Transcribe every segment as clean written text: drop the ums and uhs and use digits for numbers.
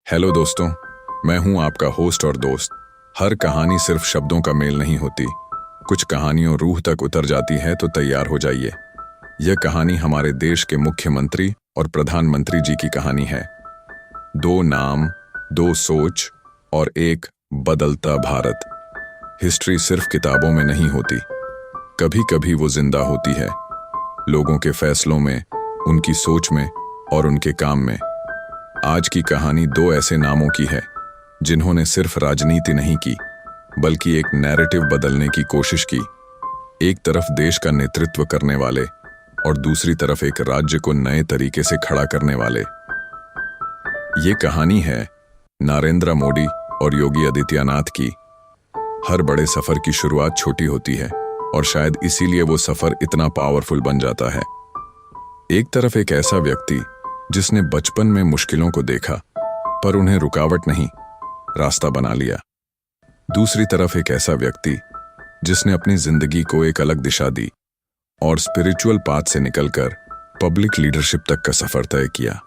Hello दोस्तों, मैं हूं आपका होस्ट और दोस्त। हर कहानी सिर्फ शब्दों का मेल नहीं होती, कुछ कहानियों रूह तक उतर जाती है। तो तैयार हो जाइए। यह कहानी हमारे देश के मुख्यमंत्री और प्रधानमंत्री जी की कहानी है। दो नाम, दो सोच और एक बदलता भारत। हिस्ट्री सिर्फ किताबों में नहीं होती, कभी कभी वो जिंदा होती है, लोगों के फैसलों में, उनकी सोच में और उनके काम में। आज की कहानी दो ऐसे नामों की है जिन्होंने सिर्फ राजनीति नहीं की, बल्कि एक नैरेटिव बदलने की कोशिश की। एक तरफ देश का नेतृत्व करने वाले और दूसरी तरफ एक राज्य को नए तरीके से खड़ा करने वाले। ये कहानी है नरेंद्र मोदी और योगी आदित्यनाथ की। हर बड़े सफर की शुरुआत छोटी होती है और शायद इसीलिए वो सफर इतना पावरफुल बन जाता है। एक तरफ एक ऐसा व्यक्ति जिसने बचपन में मुश्किलों को देखा पर उन्हें रुकावट नहीं, रास्ता बना लिया। दूसरी तरफ एक ऐसा व्यक्ति जिसने अपनी जिंदगी को एक अलग दिशा दी और स्पिरिचुअल पाथ से निकलकर पब्लिक लीडरशिप तक का सफर तय किया।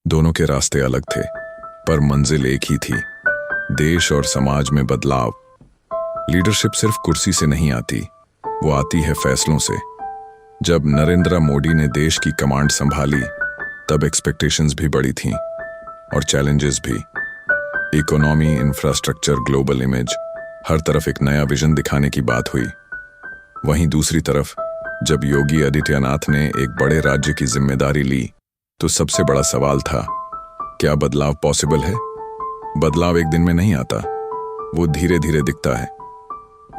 दोनों के रास्ते अलग थे पर मंजिल एक ही थी, देश और समाज में बदलाव। लीडरशिप सिर्फ कुर्सी से नहीं आती, वो आती है फैसलों से। जब नरेंद्र मोदी ने देश की कमांड संभाली तब एक्सपेक्टेशंस भी बड़ी थीं और चैलेंजेस भी। इकोनॉमी, इंफ्रास्ट्रक्चर, ग्लोबल इमेज, हर तरफ एक नया विजन दिखाने की बात हुई। वहीं दूसरी तरफ जब योगी आदित्यनाथ ने एक बड़े राज्य की जिम्मेदारी ली तो सबसे बड़ा सवाल था, क्या बदलाव पॉसिबल है? बदलाव एक दिन में नहीं आता, वो धीरे धीरे दिखता है।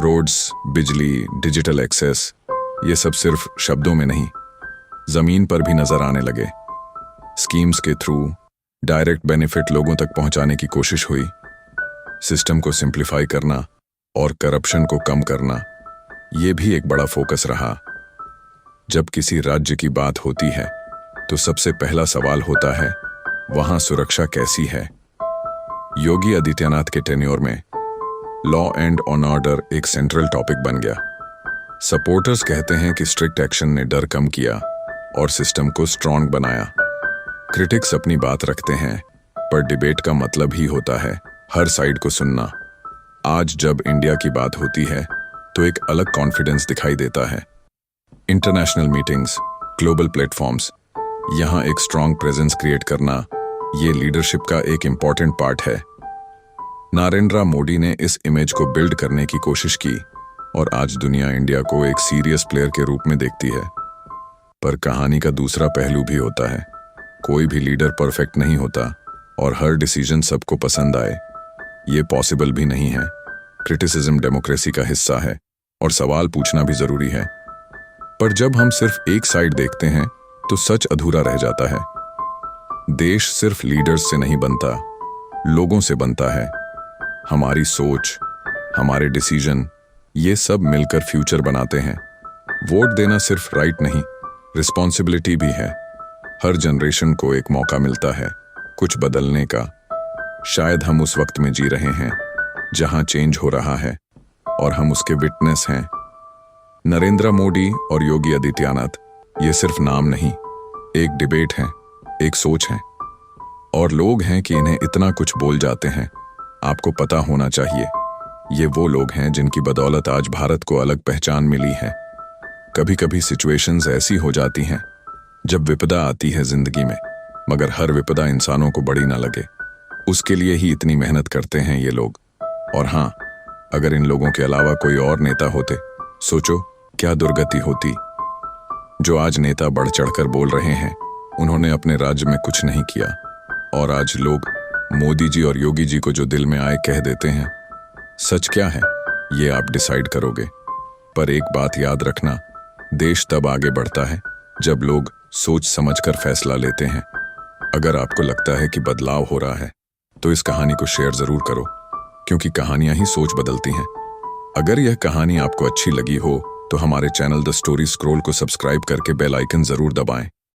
रोड्स, बिजली, डिजिटल एक्सेस, ये सब सिर्फ शब्दों में नहीं, जमीन पर भी नजर आने लगे। स्कीम्स के थ्रू डायरेक्ट बेनिफिट लोगों तक पहुंचाने की कोशिश हुई। सिस्टम को सिंप्लीफाई करना और करप्शन को कम करना, ये भी एक बड़ा फोकस रहा। जब किसी राज्य की बात होती है तो सबसे पहला सवाल होता है, वहां सुरक्षा कैसी है? योगी आदित्यनाथ के टेन्योर में लॉ एंड ऑर्डर एक सेंट्रल टॉपिक बन गया। सपोर्टर्स कहते हैं कि स्ट्रिक्ट एक्शन ने डर कम किया और सिस्टम को स्ट्रांग बनाया। क्रिटिक्स अपनी बात रखते हैं, पर डिबेट का मतलब ही होता है हर साइड को सुनना। आज जब इंडिया की बात होती है तो एक अलग कॉन्फिडेंस दिखाई देता है। इंटरनेशनल मीटिंग्स, ग्लोबल प्लेटफॉर्म्स, यहाँ एक स्ट्रांग प्रेजेंस क्रिएट करना, ये लीडरशिप का एक इंपॉर्टेंट पार्ट है। नरेंद्र मोदी ने इस इमेज को बिल्ड करने की कोशिश की और आज दुनिया इंडिया को एक सीरियस प्लेयर के रूप में देखती है। पर कहानी का दूसरा पहलू भी होता है। कोई भी लीडर परफेक्ट नहीं होता और हर डिसीजन सबको पसंद आए, ये पॉसिबल भी नहीं है। क्रिटिसिज्म डेमोक्रेसी का हिस्सा है और सवाल पूछना भी जरूरी है। पर जब हम सिर्फ एक साइड देखते हैं तो सच अधूरा रह जाता है। देश सिर्फ लीडर्स से नहीं बनता, लोगों से बनता है। हमारी सोच, हमारे डिसीजन, ये सब मिलकर फ्यूचर बनाते हैं। वोट देना सिर्फ राइट नहीं, रिस्पॉन्सिबिलिटी भी है। हर जनरेशन को एक मौका मिलता है कुछ बदलने का। शायद हम उस वक्त में जी रहे हैं जहां चेंज हो रहा है और हम उसके विटनेस हैं। नरेंद्र मोदी और योगी आदित्यनाथ ये सिर्फ नाम नहीं, एक डिबेट है, एक सोच है और लोग हैं कि इन्हें इतना कुछ बोल जाते हैं। आपको पता होना चाहिए, ये वो लोग हैं जिनकी बदौलत आज भारत को अलग पहचान मिली है। कभी कभी सिचुएशंस ऐसी हो जाती हैं जब विपदा आती है जिंदगी में, मगर हर विपदा इंसानों को बड़ी ना लगे, उसके लिए ही इतनी मेहनत करते हैं ये लोग। और हाँ, अगर इन लोगों के अलावा कोई और नेता होते, सोचो क्या दुर्गति होती। जो आज नेता बढ़ चढ़कर बोल रहे हैं, उन्होंने अपने राज्य में कुछ नहीं किया और आज लोग मोदी जी और योगी जी को जो दिल में आए कह देते हैं। सच क्या है ये आप डिसाइड करोगे, पर एक बात याद रखना, देश तब आगे बढ़ता है जब लोग सोच समझकर फैसला लेते हैं। अगर आपको लगता है कि बदलाव हो रहा है तो इस कहानी को शेयर जरूर करो, क्योंकि कहानियां ही सोच बदलती हैं। अगर यह कहानी आपको अच्छी लगी हो तो हमारे चैनल द स्टोरी स्क्रॉल को सब्सक्राइब करके बेल आइकन जरूर दबाएं।